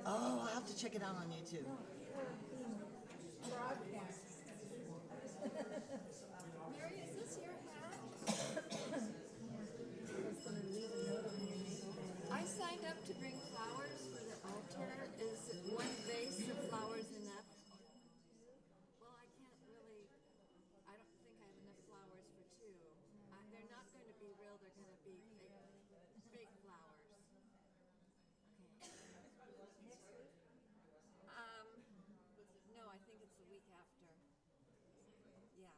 Oh, I'll have to check it out on YouTube. Mary, is this your hat? I signed up to bring flowers for the altar. Is one vase of flowers enough? Well, I can't really, I don't think I have enough flowers for two. They're not going to be real, they're going to be fake flowers. Okay. No, I think it's the week after. Yeah.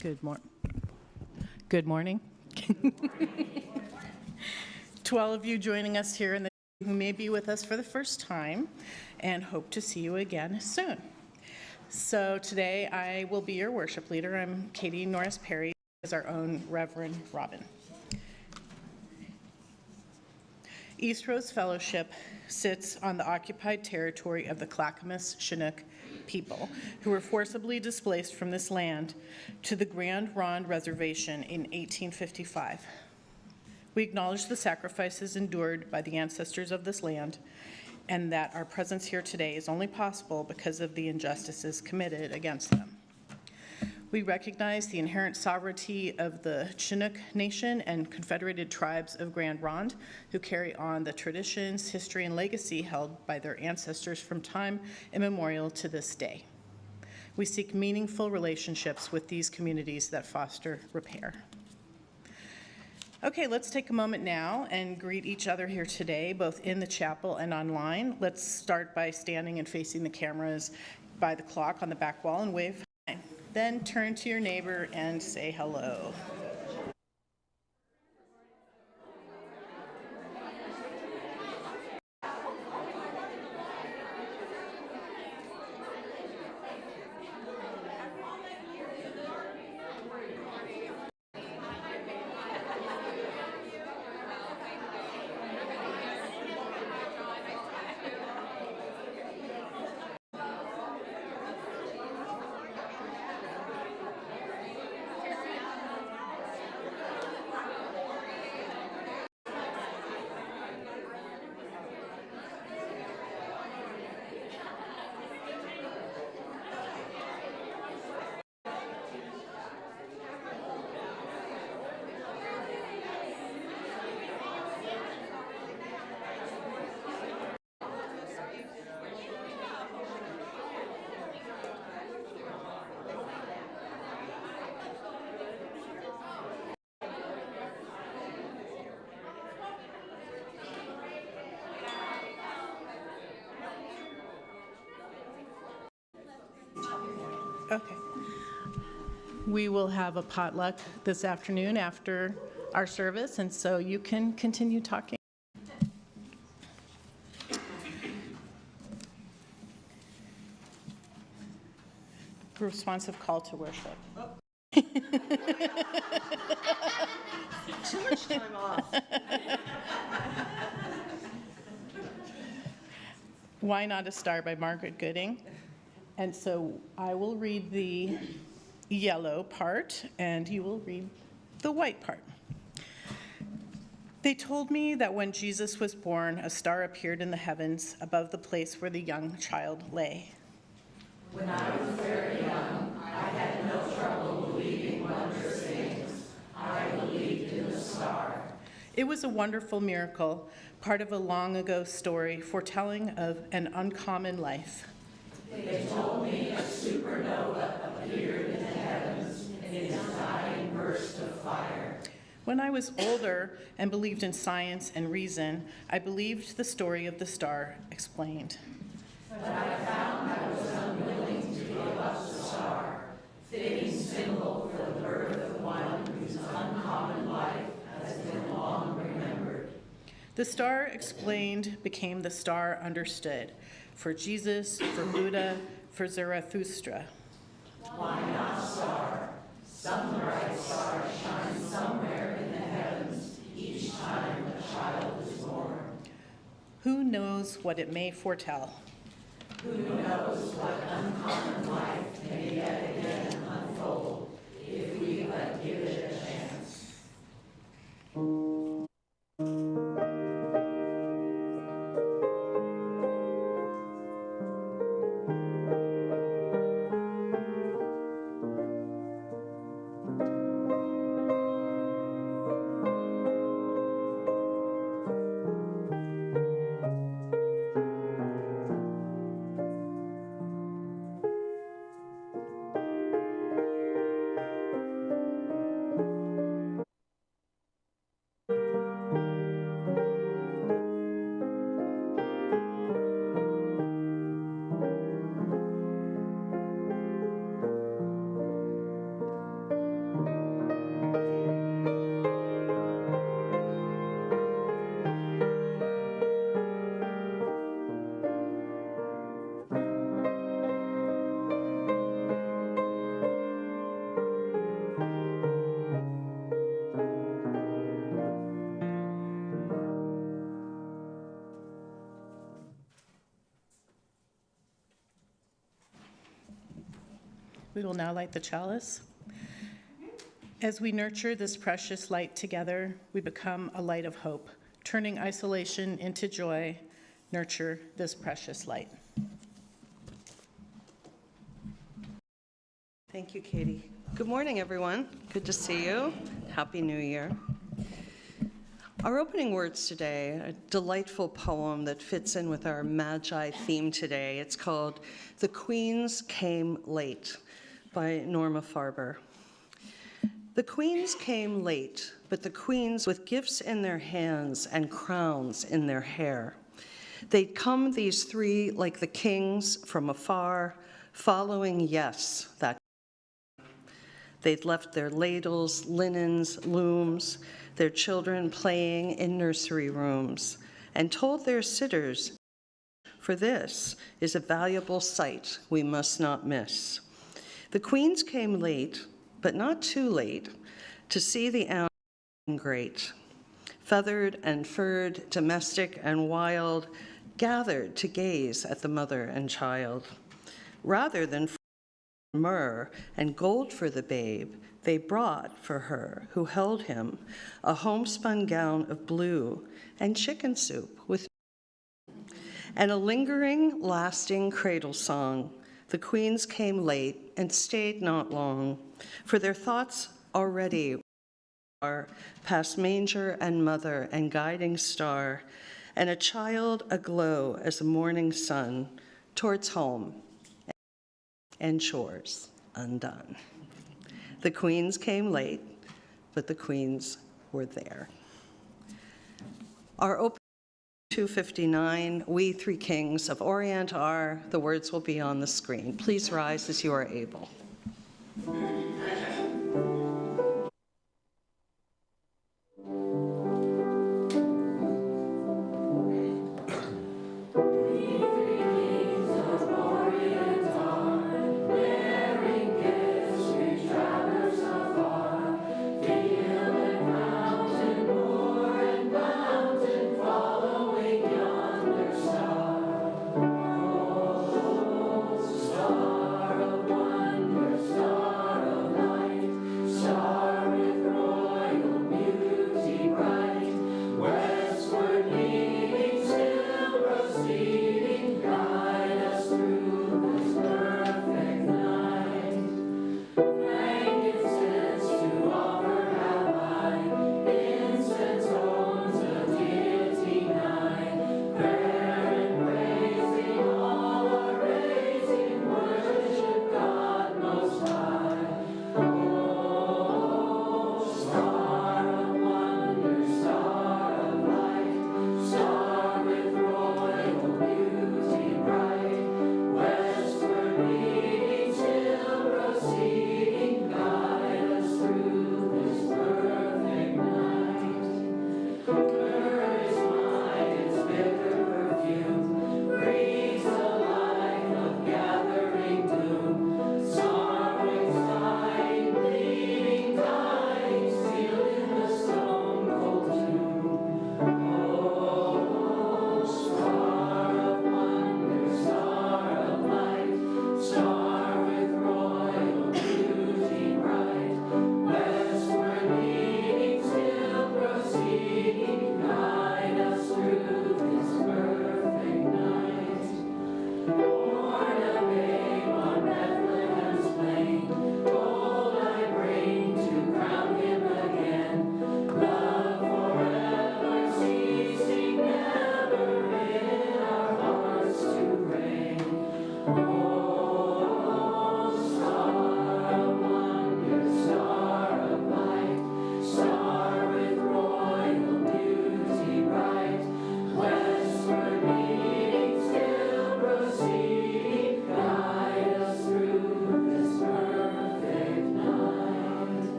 Good morning. To all of you joining us here and who may be with us for the first time, and hope to see you again soon. So today I will be your worship leader. I'm Katie Norris Perry, as our own Reverend Robin. Eastrose Fellowship sits on the occupied territory of the Clackamas Chinook people who were forcibly displaced from this land to the Grand Ronde Reservation in 1855. We acknowledge the sacrifices endured by the ancestors of this land and that our presence here today is only possible because of the injustices committed against them. We recognize the inherent sovereignty of the Chinook Nation and Confederated Tribes of Grand Ronde, who carry on the traditions, history, and legacy held by their ancestors from time immemorial to this day. We seek meaningful relationships with these communities that foster repair. Okay, let's take a moment now and greet each other here today, both in the chapel and online. Let's start by standing and facing the cameras by the clock on the back wall and wave. Then turn to your neighbor and say hello. Okay. We will have a potluck this afternoon after our service, and so you can continue talking. Responsive call to worship. Oh. Too much time off. Why Not a Star by Margaret Gooding. And so I will read the yellow part, and you will read the white part. They told me that when Jesus was born, a star appeared in the heavens above the place where the young child lay. When I was very young, I had no trouble believing wondrous things. I believed in the star. It was a wonderful miracle, part of a long ago story foretelling of an uncommon life. They told me a supernova appeared in the heavens in a dying burst of fire. When I was older and believed in science and reason, I believed the story of the star explained. But I found I was unwilling to give up the star, fitting symbol for the birth of one whose uncommon life has been long remembered. The star explained became the star understood, for Jesus, for Buddha, for Zarathustra. Why not star? Some bright star shines somewhere in the heavens each time a child is born. Who knows what it may foretell? Who knows what uncommon life may yet again unfold if we but give it a chance. We will now light the chalice. As we nurture this precious light together, we become a light of hope, turning isolation into joy. Nurture this precious light. Thank you, Katie. Good morning, everyone. Good to see you. Happy New Year. Our opening words today, a delightful poem that fits in with our Magi theme today. It's called "The Queens Came Late" by Norma Farber. The queens came late, but the queens with gifts in their hands and crowns in their hair. They'd come, these three, like the kings from afar, following yes, that. They'd left their ladles, linens, looms, their children playing in nursery rooms, and told their sitters, for this is a valuable sight we must not miss. The queens came late, but not too late, to see the animal great. Feathered and furred, domestic and wild, gathered to gaze at the mother and child. Rather than myrrh and gold for the babe, they brought for her who held him a homespun gown of blue and chicken soup with and a lingering, lasting cradle song. The queens came late and stayed not long, for their thoughts already are past manger and mother and guiding star, and a child aglow as a morning sun towards home and chores undone. The queens came late, but the queens were there. Our opening 259, We Three Kings of Orient are, the words will be on the screen. Please rise as you are able.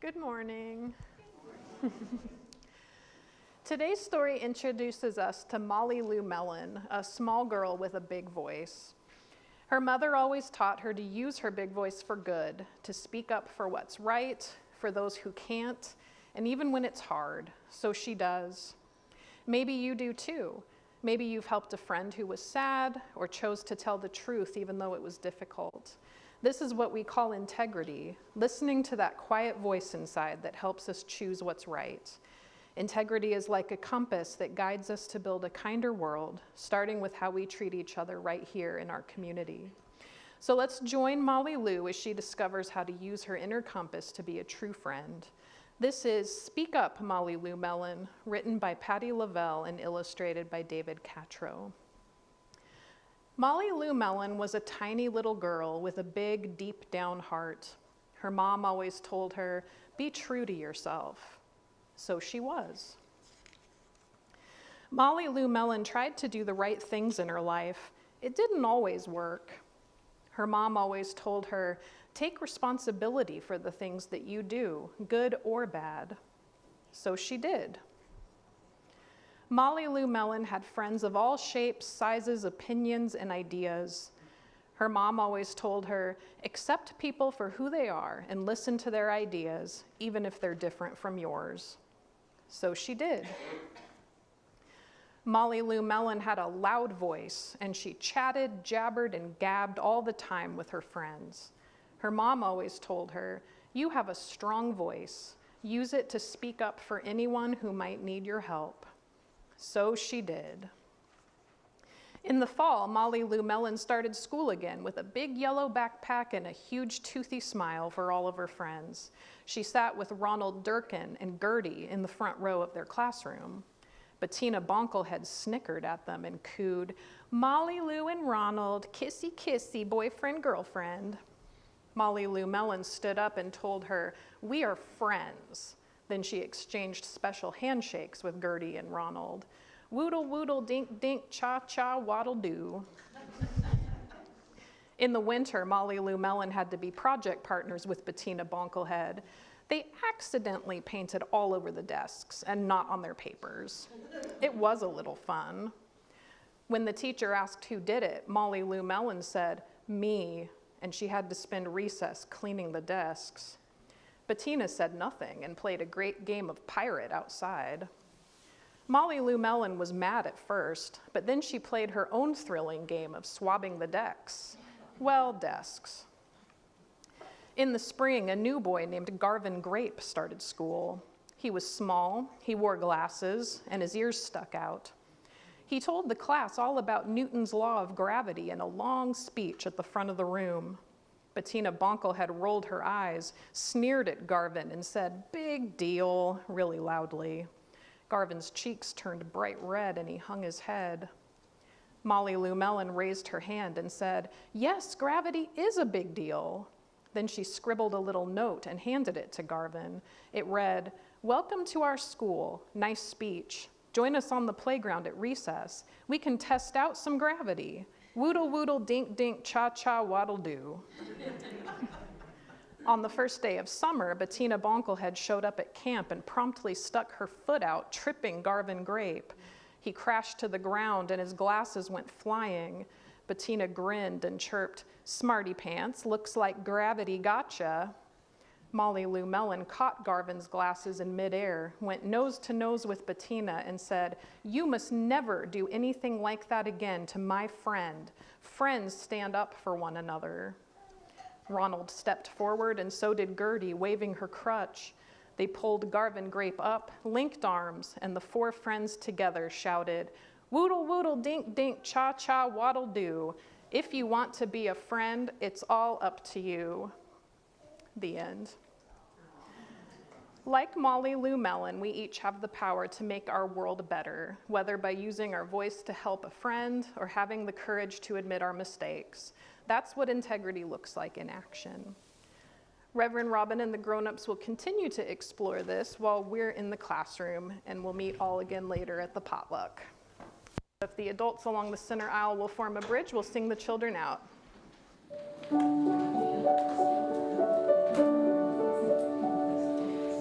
Good morning. Today's story introduces us to Molly Lou Mellon, a small girl with a big voice. Her mother always taught her to use her big voice for good, to speak up for what's right, for those who can't, and even when it's hard. So she does. Maybe you do too. Maybe you've helped a friend who was sad or chose to tell the truth even though it was difficult. This is what we call integrity, listening to that quiet voice inside that helps us choose what's right. Integrity is like a compass that guides us to build a kinder world, starting with how we treat each other right here in our community. So let's join Molly Lou as she discovers how to use her inner compass to be a true friend. This is Speak Up, Molly Lou Mellon, written by Patty Lavelle and illustrated by David Catro. Molly Lou Mellon was a tiny little girl with a big, deep down heart. Her mom always told her, be true to yourself. So she was. Molly Lou Mellon tried to do the right things in her life. It didn't always work. Her mom always told her, take responsibility for the things that you do, good or bad. So she did. Molly Lou Mellon had friends of all shapes, sizes, opinions, and ideas. Her mom always told her, accept people for who they are and listen to their ideas, even if they're different from yours. So she did. Molly Lou Mellon had a loud voice, and she chatted, jabbered, and gabbed all the time with her friends. Her mom always told her, you have a strong voice. Use it to speak up for anyone who might need your help. So she did. In the fall, Molly Lou Mellon started school again with a big yellow backpack and a huge toothy smile for all of her friends. She sat with Ronald Durkin and Gertie in the front row of their classroom. Bettina Bonklehead snickered at them and cooed, Molly Lou and Ronald, kissy kissy, boyfriend, girlfriend. Molly Lou Mellon stood up and told her, we are friends. Then she exchanged special handshakes with Gertie and Ronald. Woodle, woodle, dink, dink, cha-cha, waddle-doo. In the winter, Molly Lou Mellon had to be project partners with Bettina Bonklehead. They accidentally painted all over the desks and not on their papers. It was a little fun. When the teacher asked who did it, Molly Lou Mellon said, me, and she had to spend recess cleaning the desks. Bettina said nothing and played a great game of pirate outside. Molly Lou Mellon was mad at first, but then she played her own thrilling game of swabbing the desks. Well, desks. In the spring, a new boy named Garvin Grape started school. He was small, he wore glasses, and his ears stuck out. He told the class all about Newton's law of gravity in a long speech at the front of the room. Bettina Bonklehead rolled her eyes, sneered at Garvin, and said, big deal, really loudly. Garvin's cheeks turned bright red and he hung his head. Molly Lou Mellon raised her hand and said, yes, gravity is a big deal. Then she scribbled a little note and handed it to Garvin. It read, welcome to our school, nice speech. Join us on the playground at recess. We can test out some gravity. Woodle, woodle, dink, dink, cha-cha, waddle-doo. On the first day of summer, Bettina Bonklehead showed up at camp and promptly stuck her foot out, tripping Garvin Grape. He crashed to the ground and his glasses went flying. Bettina grinned and chirped, smarty pants, looks like gravity gotcha. Molly Lou Mellon caught Garvin's glasses in midair, went nose to nose with Bettina and said, you must never do anything like that again to my friend. Friends stand up for one another. Ronald stepped forward and so did Gertie, waving her crutch. They pulled Garvin Grape up, linked arms, and the four friends together shouted, woodle, woodle, dink, dink, cha-cha, waddle-doo. If you want to be a friend, it's all up to you. The end. Like Molly Lou Mellon, we each have the power to make our world better, whether by using our voice to help a friend or having the courage to admit our mistakes. That's what integrity looks like in action. Reverend Robin and the grown-ups will continue to explore this while we're in the classroom, and we'll meet all again later at the potluck. If the adults along the center aisle will form a bridge, we'll sing the children out.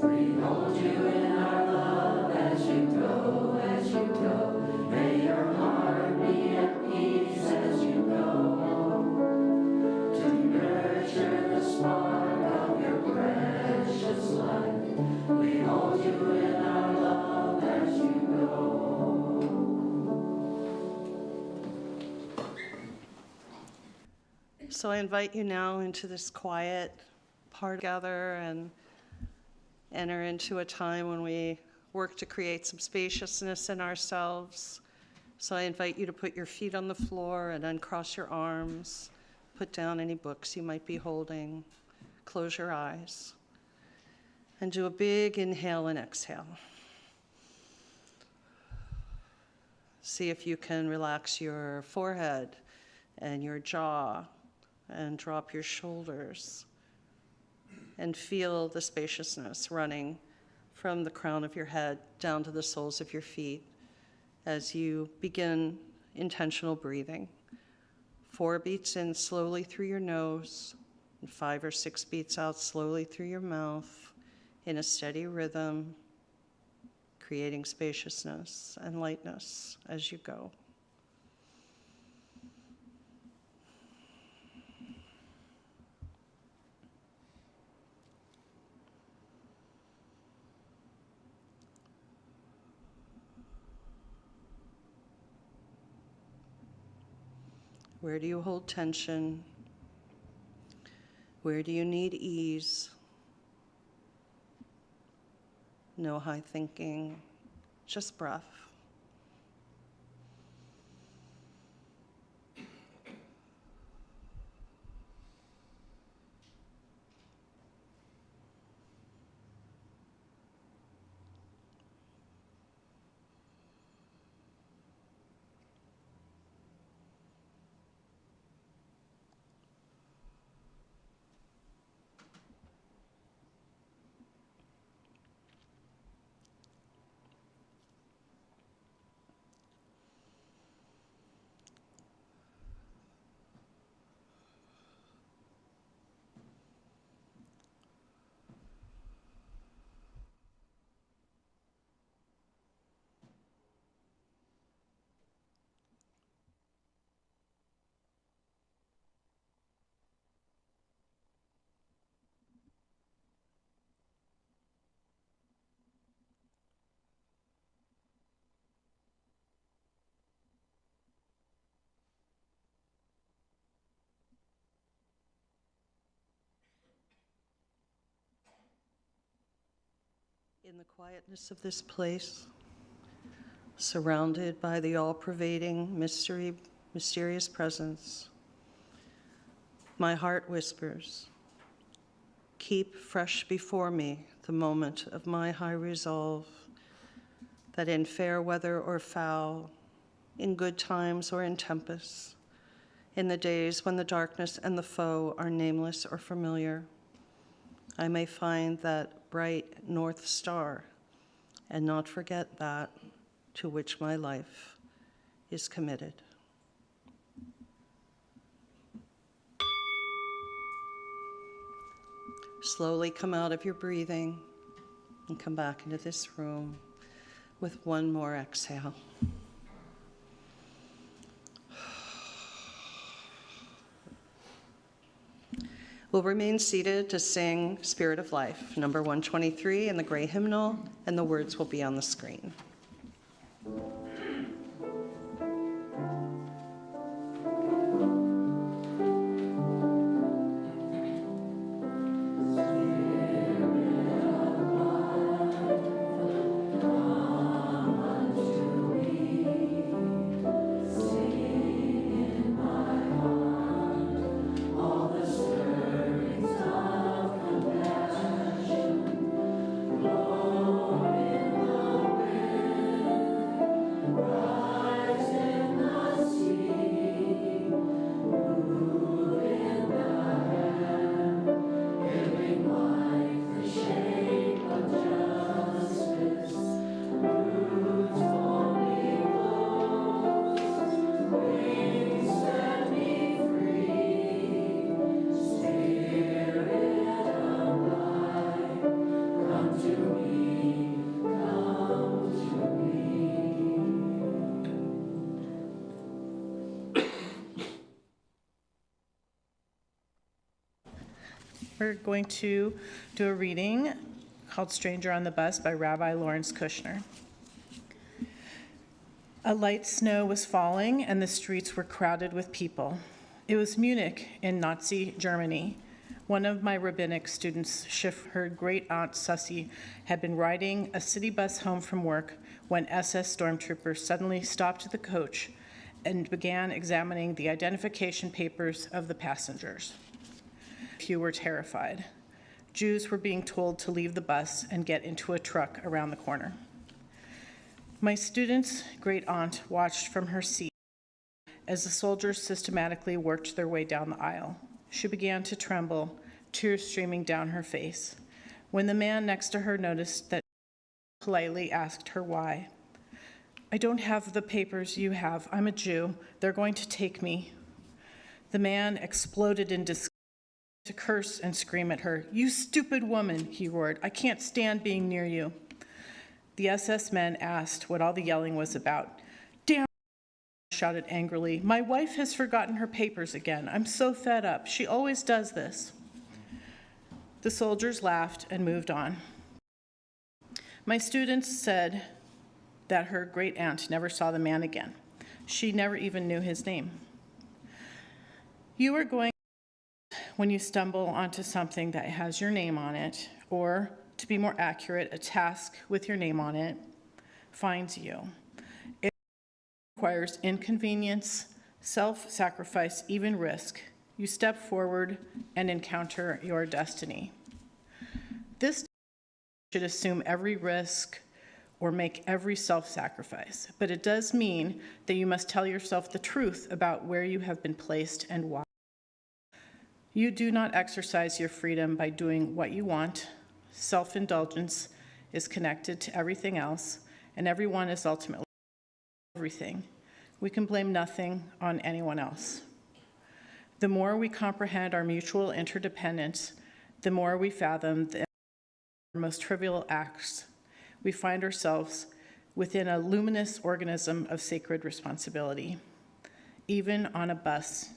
We hold you in our love as you go, as you go. May your heart be at peace as you go. So I invite you now into this quiet part together and enter into a time when we work to create some spaciousness in ourselves. So I invite you to put your feet on the floor and uncross your arms, put down any books you might be holding, close your eyes, and do a big inhale and exhale. See if you can relax your forehead and your jaw and drop your shoulders and feel the spaciousness running from the crown of your head down to the soles of your feet as you begin intentional breathing. 4 beats in slowly through your nose, and 5 or 6 beats out slowly through your mouth in a steady rhythm, creating spaciousness and lightness as you go. Where do you hold tension? Where do you need ease? No high thinking, just breath. In the quietness of this place, surrounded by the all-pervading mysterious presence, my heart whispers, keep fresh before me the moment of my high resolve, that in fair weather or foul, in good times or in tempests, in the days when the darkness and the foe are nameless or familiar, I may find that bright North Star and not forget that to which my life is committed. Slowly come out of your breathing and come back into this room with one more exhale. We'll remain seated to sing Spirit of Life, number 123 in the gray hymnal, and the words will be on the screen. We're going to do a reading called Stranger on the Bus by Rabbi Lawrence Kushner. A light snow was falling, and the streets were crowded with people. It was Munich in Nazi Germany. One of my rabbinic students, her great aunt Susie, had been riding a city bus home from work when SS stormtroopers suddenly stopped the coach and began examining the identification papers of the passengers. Few were terrified. Jews were being told to leave the bus and get into a truck around the corner. My student's great aunt watched from her seat as the soldiers systematically worked their way down the aisle. She began to tremble, tears streaming down her face. When the man next to her noticed that, he politely asked her why. "I don't have the papers you have. I'm a Jew. They're going to take me." The man exploded in disgust to curse and scream at her. "You stupid woman," he roared. "I can't stand being near you." The SS men asked what all the yelling was about. "Damn," shouted angrily. "My wife has forgotten her papers again. I'm so fed up. She always does this." The soldiers laughed and moved on. My students said that her great aunt never saw the man again. She never even knew his name. You are going when you stumble onto something that has your name on it, or, to be more accurate, a task with your name on it, finds you. It requires inconvenience, self-sacrifice, even risk. You step forward and encounter your destiny. This should assume every risk or make every self-sacrifice, but it does mean that you must tell yourself the truth about where you have been placed and why. You do not exercise your freedom by doing what you want. Self-indulgence is connected to everything else, and everyone is ultimately everything. We can blame nothing on anyone else. The more we comprehend our mutual interdependence, the more we fathom the most trivial acts. We find ourselves within a luminous organism of sacred responsibility, even on a bus.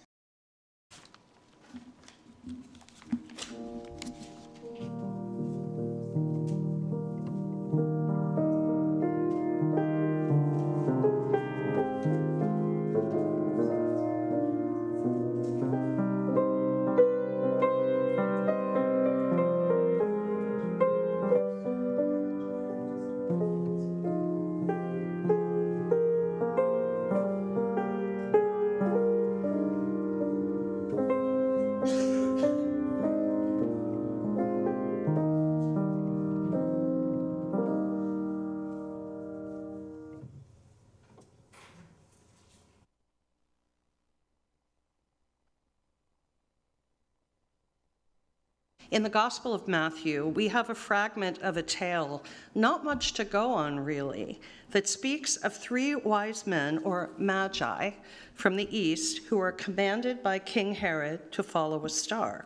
In the Gospel of Matthew, we have a fragment of a tale, not much to go on really, that speaks of 3 wise men, or Magi, from the east who are commanded by King Herod to follow a star.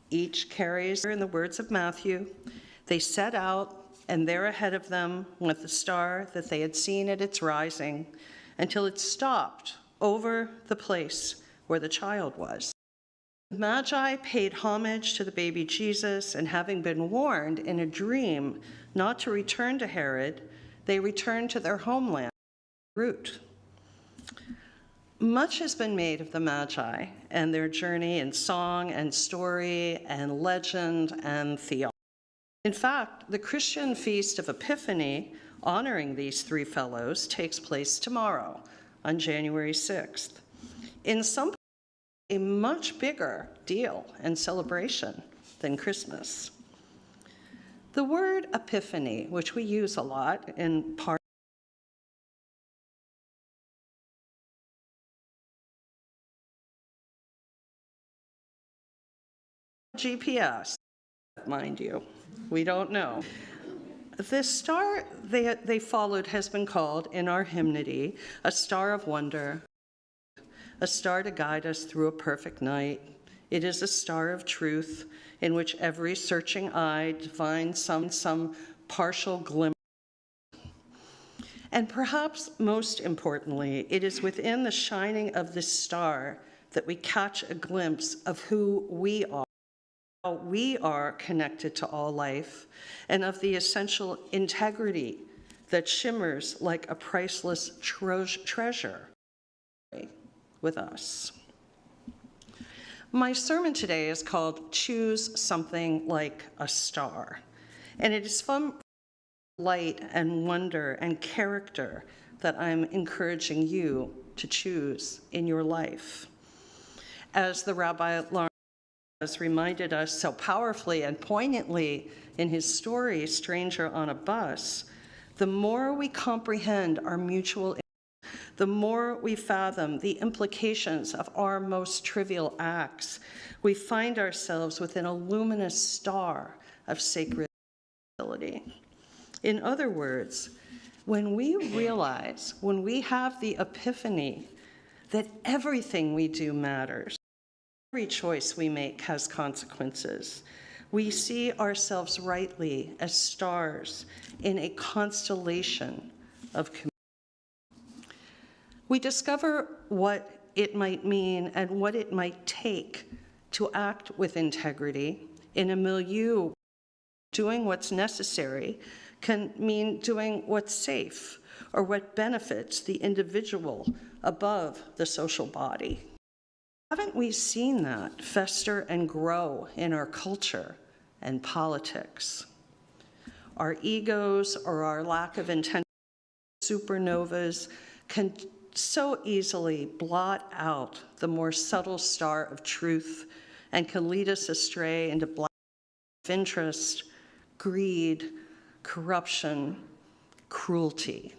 Each carries, in the words of Matthew, they set out, and there ahead of them went the star that they had seen at its rising, until it stopped over the place where the child was. The Magi paid homage to the baby Jesus, and having been warned in a dream not to return to Herod, they returned to their homeland, route. Much has been made of the Magi and their journey in song and story and legend and theology. In fact, the Christian Feast of Epiphany, honoring these 3 fellows, takes place tomorrow on January 6th. In some a much bigger deal and celebration than Christmas. The word epiphany, which we use a lot in part GPS, mind you, we don't know. The star they followed has been called in our hymnody a star of wonder, a star to guide us through a perfect night. It is a star of truth in which every searching eye divines some partial glimmer. And perhaps most importantly, it is within the shining of this star that we catch a glimpse of who we are, how we are connected to all life, and of the essential integrity that shimmers like a priceless treasure with us. My sermon today is called Choose Something Like a Star, and it is from light and wonder and character that I'm encouraging you to choose in your life. As the Rabbi has reminded us so powerfully and poignantly in his story, Stranger on a Bus, the more we comprehend our mutual, the more we fathom the implications of our most trivial acts, we find ourselves within a luminous star of sacred ability. In other words, when we realize, when we have the epiphany that everything we do matters, every choice we make has consequences, we see ourselves rightly as stars in a constellation of community. We discover what it might mean and what it might take to act with integrity in a milieu. Doing what's necessary can mean doing what's safe or what benefits the individual above the social body. Haven't we seen that fester and grow in our culture and politics? Our egos or our lack of intention, supernovas, can so easily blot out the more subtle star of truth and can lead us astray into black interest, greed, corruption, cruelty,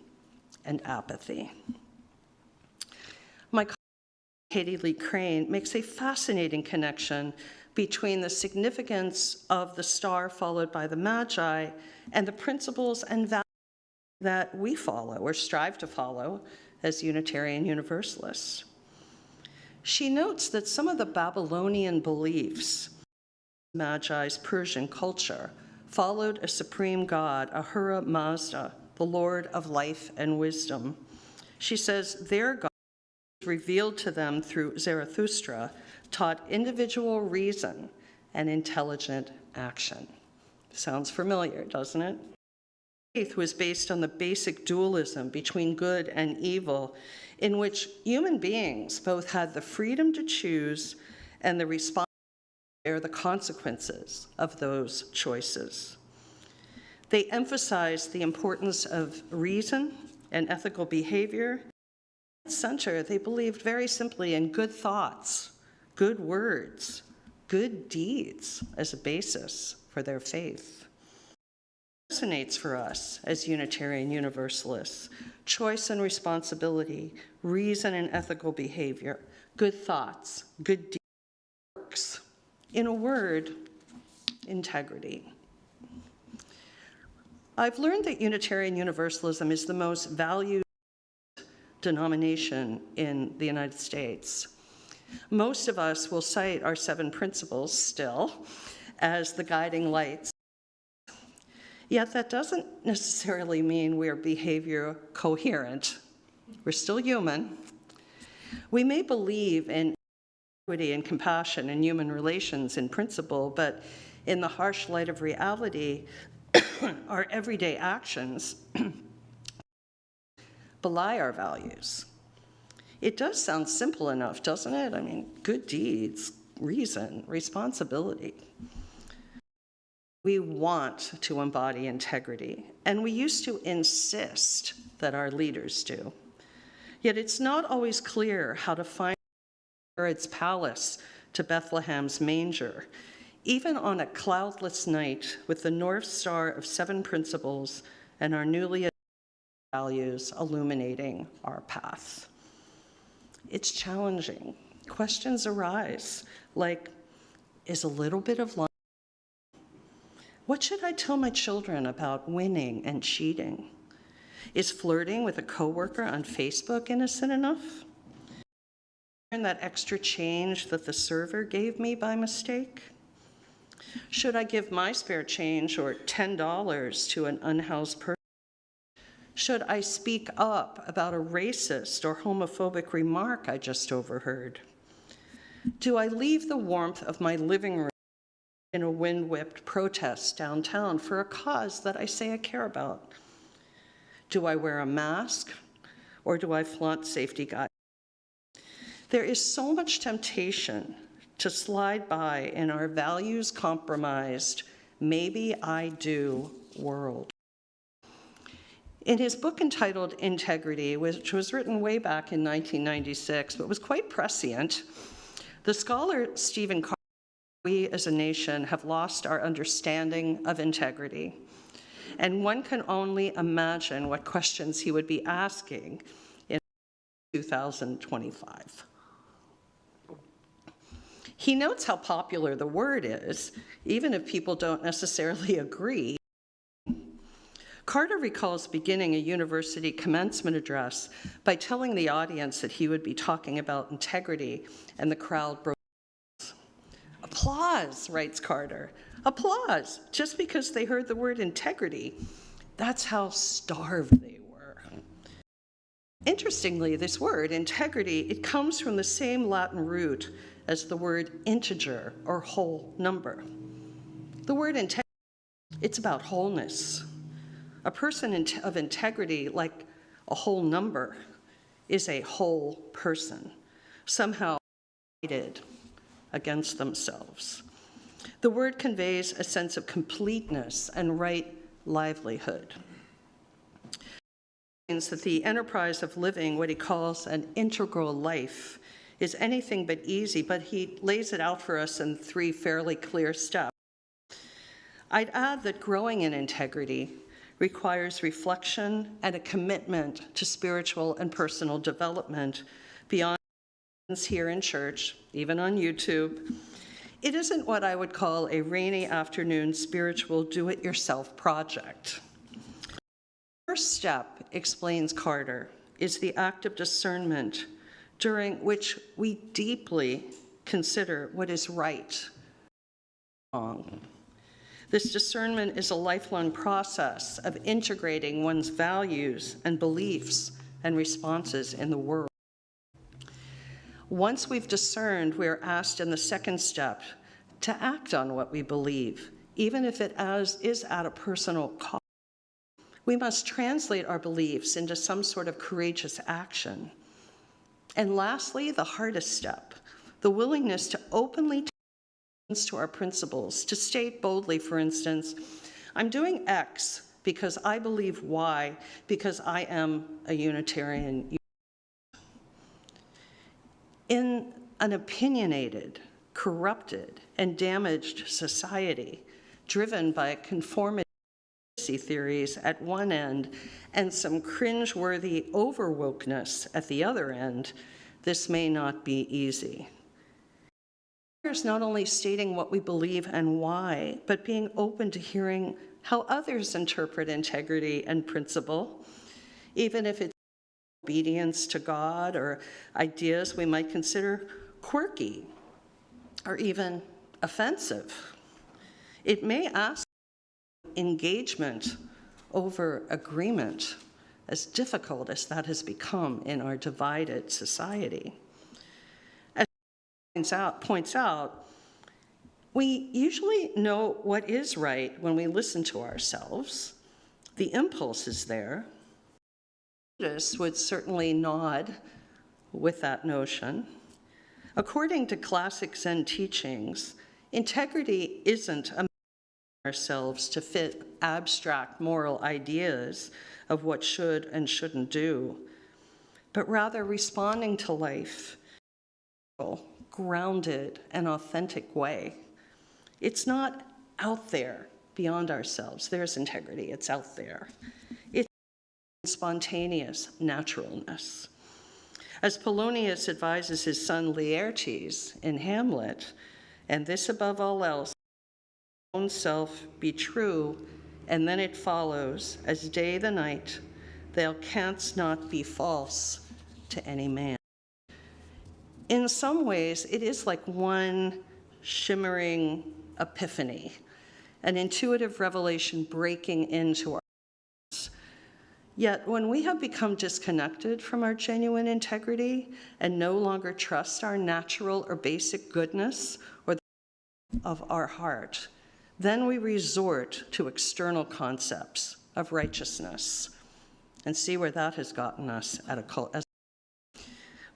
and apathy. My colleague, Katie Lee Crane, makes a fascinating connection between the significance of the star followed by the Magi and the principles and values that we follow or strive to follow as Unitarian Universalists. She notes that some of the Babylonian beliefs, Magi's Persian culture, followed a supreme god, Ahura Mazda, the Lord of life and wisdom. She says their God, revealed to them through Zarathustra, taught individual reason and intelligent action. Sounds familiar, doesn't it? Faith was based on the basic dualism between good and evil, in which human beings both had the freedom to choose and the responsibility to bear the consequences of those choices. They emphasized the importance of reason and ethical behavior. At the center, they believed very simply in good thoughts, good words, good deeds as a basis for their faith. Resonates for us as Unitarian Universalists: choice and responsibility, reason and ethical behavior, good thoughts, good deeds, works. In a word, integrity. I've learned that Unitarian Universalism is the most valued denomination in the United States. Most of us will cite our 7 principles still as the guiding lights. Yet that doesn't necessarily mean we're behavior coherent. We're still human. We may believe in equity and compassion in human relations in principle, but in the harsh light of reality, our everyday actions belie our values. It does sound simple enough, doesn't it? I mean, good deeds, reason, responsibility. We want to embody integrity, and we used to insist that our leaders do. Yet it's not always clear how to find Herod's palace to Bethlehem's manger, even on a cloudless night with the North Star of 7 principles and our newly values illuminating our path. It's challenging. Questions arise, like, is a little bit of lying? What should I tell my children about winning and cheating? Is flirting with a coworker on Facebook innocent enough? And that extra change that the server gave me by mistake? Should I give my spare change or $10 to an unhoused person? Should I speak up about a racist or homophobic remark I just overheard? Do I leave the warmth of my living room in a wind-whipped protest downtown for a cause that I say I care about? Do I wear a mask, or do I flaunt safety guidelines? There is so much temptation to slide by in our values compromised, maybe I do world. In his book entitled Integrity, which was written way back in 1996, but was quite prescient, the scholar Stephen Carter, we as a nation have lost our understanding of integrity. And one can only imagine what questions he would be asking in 2025. He notes how popular the word is, even if people don't necessarily agree. Carter recalls beginning a university commencement address by telling the audience that he would be talking about integrity, and the crowd broke. Applause, writes Carter. Applause, just because they heard the word integrity. That's how starved they were. Interestingly, this word, integrity, it comes from the same Latin root as the word integer or whole number. The word integrity, it's about wholeness. A person of integrity, like a whole number, is a whole person, somehow divided against themselves. The word conveys a sense of completeness and right livelihood. It means that the enterprise of living what he calls an integral life is anything but easy, but he lays it out for us in 3 fairly clear steps. I'd add that growing in integrity requires reflection and a commitment to spiritual and personal development beyond here in church, even on YouTube. It isn't what I would call a rainy afternoon spiritual do-it-yourself project. The first step, explains Carter, is the act of discernment, during which we deeply consider what is right and wrong. This discernment is a lifelong process of integrating one's values and beliefs and responses in the world. Once we've discerned, we're asked in the second step to act on what we believe, even if it is at a personal cost. We must translate our beliefs into some sort of courageous action. And lastly, the hardest step, the willingness to openly to our principles, to state boldly, for instance, I'm doing X because I believe Y, because I am a Unitarian. In an opinionated, corrupted, and damaged society, driven by conformity theories at one end and some cringe-worthy overwokeness at the other end, this may not be easy. It's not only stating what we believe and why, but being open to hearing how others interpret integrity and principle, even if it's obedience to God or ideas we might consider quirky or even offensive. It may ask engagement over agreement, as difficult as that has become in our divided society. Points out, we usually know what is right when we listen to ourselves. The impulse is there. Buddhists would certainly nod with that notion. According to classic Zen teachings, integrity isn't a ourselves to fit abstract moral ideas of what should and shouldn't do, but rather responding to life grounded and authentic way. It's not out there beyond ourselves. There's integrity, it's out there. It's spontaneous naturalness. As Polonius advises his son Laertes in Hamlet, and this above all else, own self be true, and then it follows, as day the night, thou canst not be false to any man. In some ways, it is like one shimmering epiphany, an intuitive revelation breaking into our hearts. Yet when we have become disconnected from our genuine integrity and no longer trust our natural or basic goodness or the of our heart, then we resort to external concepts of righteousness and see where that has gotten us at a cult.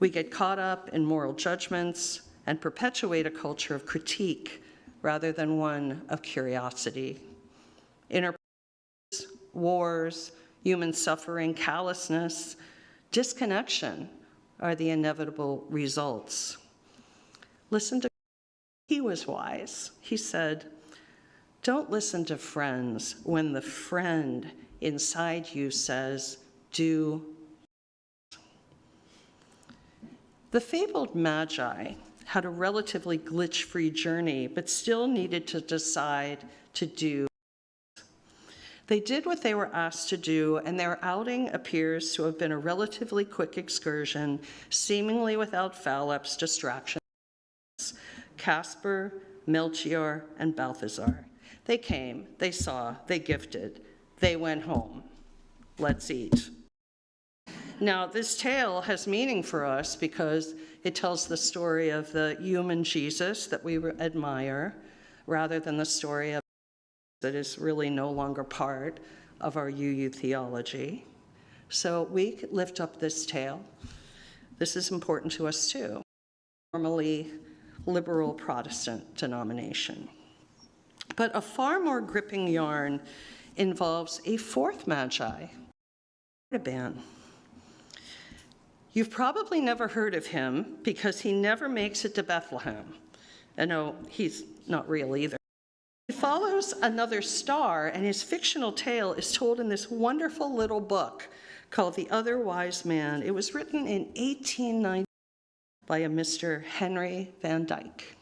We get caught up in moral judgments and perpetuate a culture of critique rather than one of curiosity. Inner wars, human suffering, callousness, disconnection are the inevitable results. Listen to, he was wise. He said, don't listen to friends when the friend inside you says, do. The fabled Magi had a relatively glitch-free journey, but still needed to decide to do. They did what they were asked to do, and their outing appears to have been a relatively quick excursion, seemingly without foul-ups, distractions. Casper, Melchior, and Balthazar. They came, they saw, they gifted, they went home. Let's eat. Now, this tale has meaning for us because it tells the story of the human Jesus that we admire, rather than the story of that is really no longer part of our UU theology. So we lift up this tale. This is important to us too. Normally liberal Protestant denomination. But a far more gripping yarn involves a fourth Magi, Artaban. You've probably never heard of him because he never makes it to Bethlehem. And no, he's not real either. He follows another star, and his fictional tale is told in this wonderful little book called The Other Wise Man. It was written in 1890 by a Mr. Henry Van Dyke.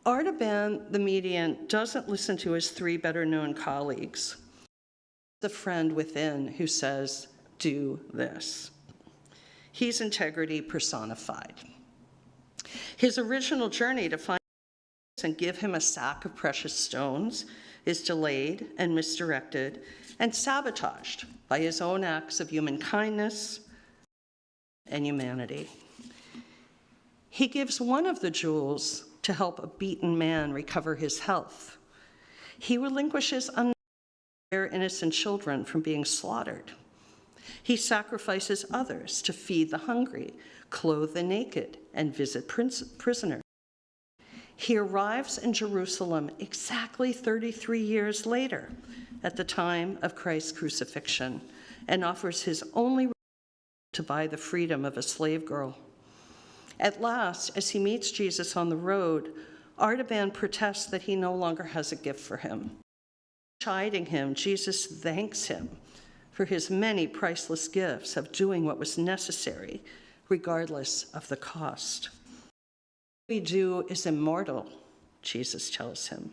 Artaban, the median, doesn't listen to his three better-known colleagues. The friend within who says, do this. He's integrity personified. His original journey to find and give him a sack of precious stones is delayed and misdirected and sabotaged by his own acts of human kindness and humanity. He gives one of the jewels to help a beaten man recover his health. He relinquishes innocent children from being slaughtered. He sacrifices others to feed the hungry, clothe the naked, and visit prisoners. He arrives in Jerusalem exactly 33 years later, at the time of Christ's crucifixion, and offers his only to buy the freedom of a slave girl. At last, as he meets Jesus on the road, Artaban protests that he no longer has a gift for him. Chiding him, Jesus thanks him for his many priceless gifts of doing what was necessary, regardless of the cost. What we do is immortal, Jesus tells him.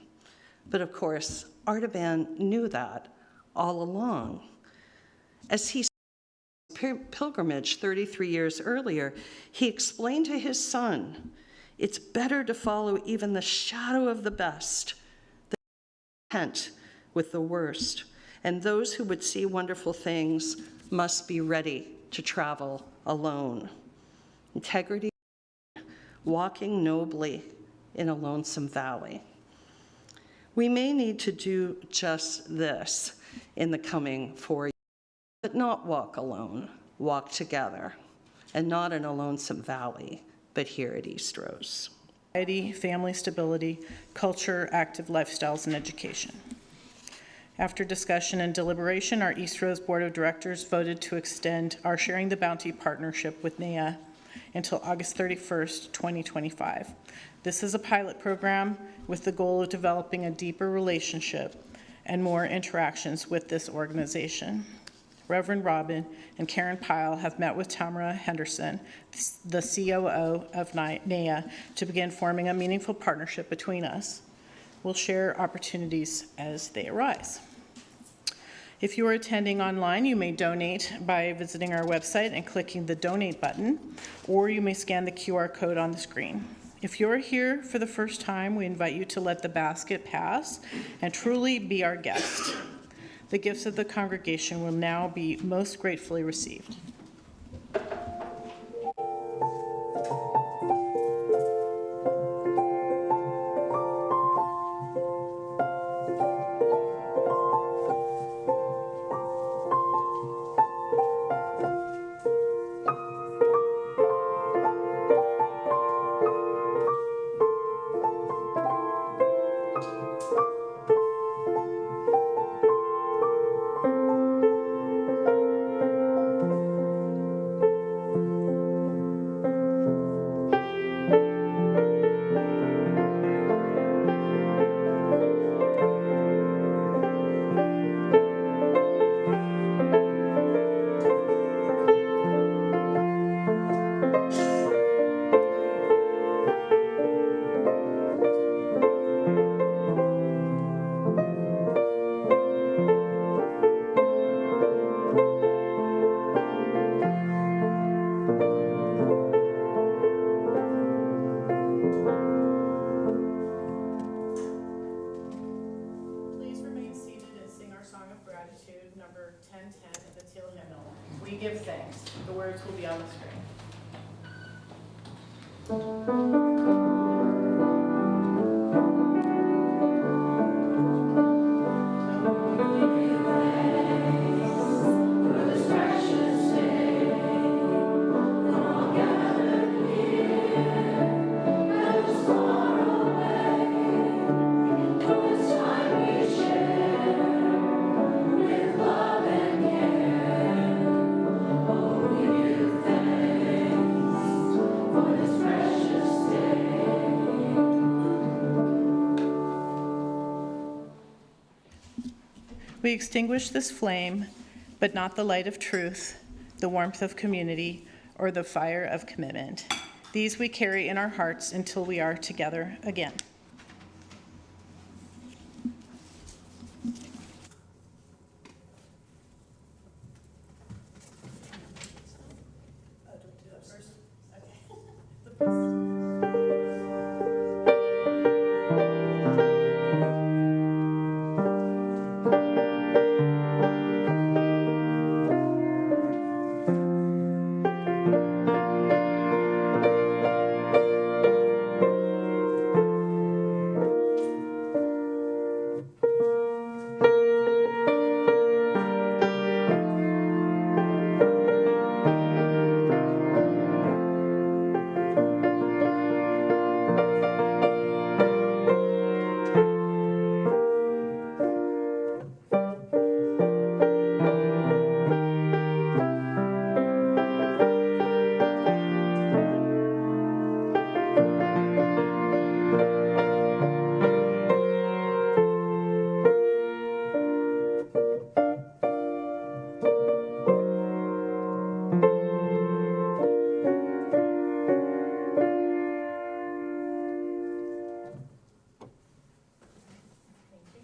But of course, Artaban knew that all along. As he pilgrimage 33 years earlier, he explained to his son, it's better to follow even the shadow of the best than content with the worst. And those who would see wonderful things must be ready to travel alone. Integrity, walking nobly in a lonesome valley. We may need to do just this in the coming 4 years, but not walk alone, walk together, and not in a lonesome valley, but here at Eastrose. Family stability, culture, active lifestyles, and education. After discussion and deliberation, our Eastrose Board of Directors voted to extend our Sharing the Bounty partnership with NEA until August 31st, 2025. This is a pilot program with the goal of developing a deeper relationship and more interactions with this organization. Reverend Robin and Karen Pyle have met with Tamara Henderson, the COO of NEA, to begin forming a meaningful partnership between us. We'll share opportunities as they arise. If you are attending online, you may donate by visiting our website and clicking the donate button, or you may scan the QR code on the screen. If you're here for the first time, we invite you to let the basket pass and truly be our guest. The gifts of the congregation will now be most gratefully received. Please remain seated and sing our song of gratitude, number 1010 in the Teal hymnal. We give thanks. The words will be on the screen. We extinguish this flame, but not the light of truth, the warmth of community, or the fire of commitment. These we carry in our hearts until we are together again.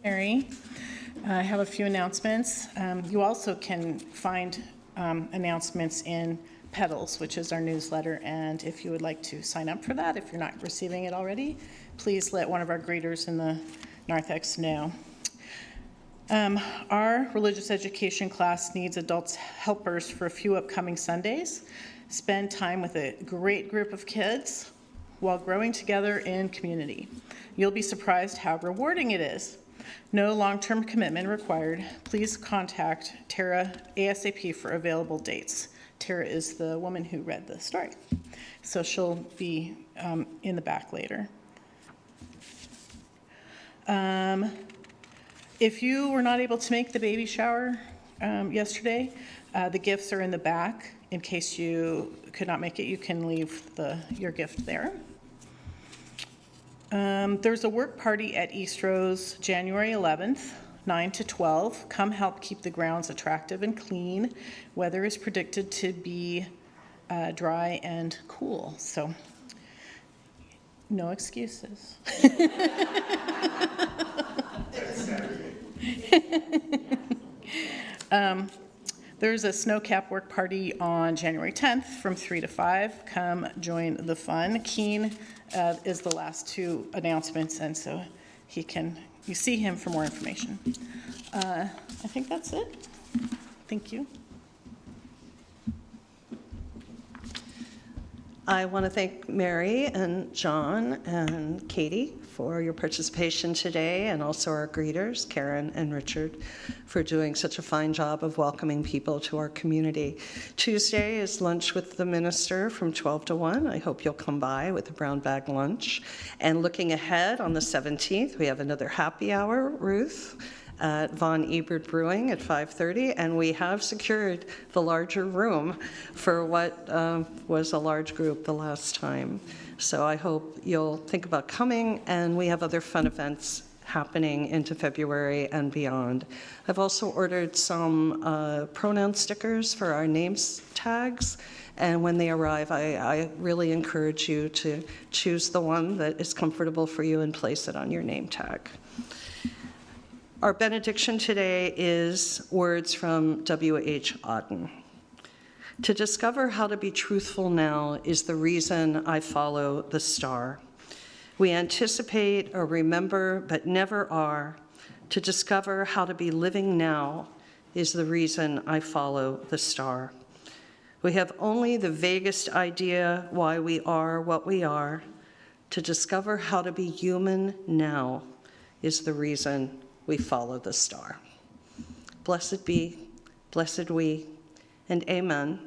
Mary. I have a few announcements. You also can find announcements in Petals, which is our newsletter, and if you would like to sign up for that, if you're not receiving it already, please let one of our greeters in the narthex know. Our religious education class needs adults helpers for a few upcoming Sundays. Spend time with a great group of kids while growing together in community. You'll be surprised how rewarding it is. No long-term commitment required. Please contact Tara ASAP for available dates. Tara is the woman who read the story, so she'll be in the back later. If you were not able to make the baby shower yesterday, the gifts are in the back. In case you could not make it, you can leave your gift there. There's a work party at Eastrose January 11th, 9 to 12. Come help keep the grounds attractive and clean. Weather is predicted to be dry and cool, so no excuses. There's a snowcap work party on January 10th from 3 to 5. Come join the fun. Keen is the last two announcements, and so you see him for more information. I think that's it. Thank you. I want to thank Mary and John and Katie for your participation today, and also our greeters, Karen and Richard, for doing such a fine job of welcoming people to our community. Tuesday is lunch with the minister from 12 to 1. I hope you'll come by with a brown bag lunch. And looking ahead, on the 17th, we have another happy hour, Ruth, at Von Ebert Brewing at 5:30, and we have secured the larger room for what was a large group the last time. So I hope you'll think about coming, and we have other fun events happening into February and beyond. I've also ordered some pronoun stickers for our names tags, and when they arrive, I really encourage you to choose the one that is comfortable for you and place it on your name tag. Our benediction today is words from W.H. Auden. To discover how to be truthful now is the reason I follow the star. We anticipate or remember but never are. To discover how to be living now is the reason I follow the star. We have only the vaguest idea why we are what we are. To discover how to be human now is the reason we follow the star. Blessed be, blessed we, and amen.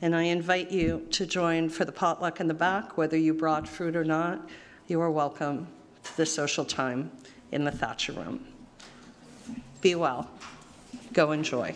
And I invite you to join for the potluck in the back, whether you brought fruit or not. You are welcome to the social time in the Thatcher Room. Be well. Go enjoy.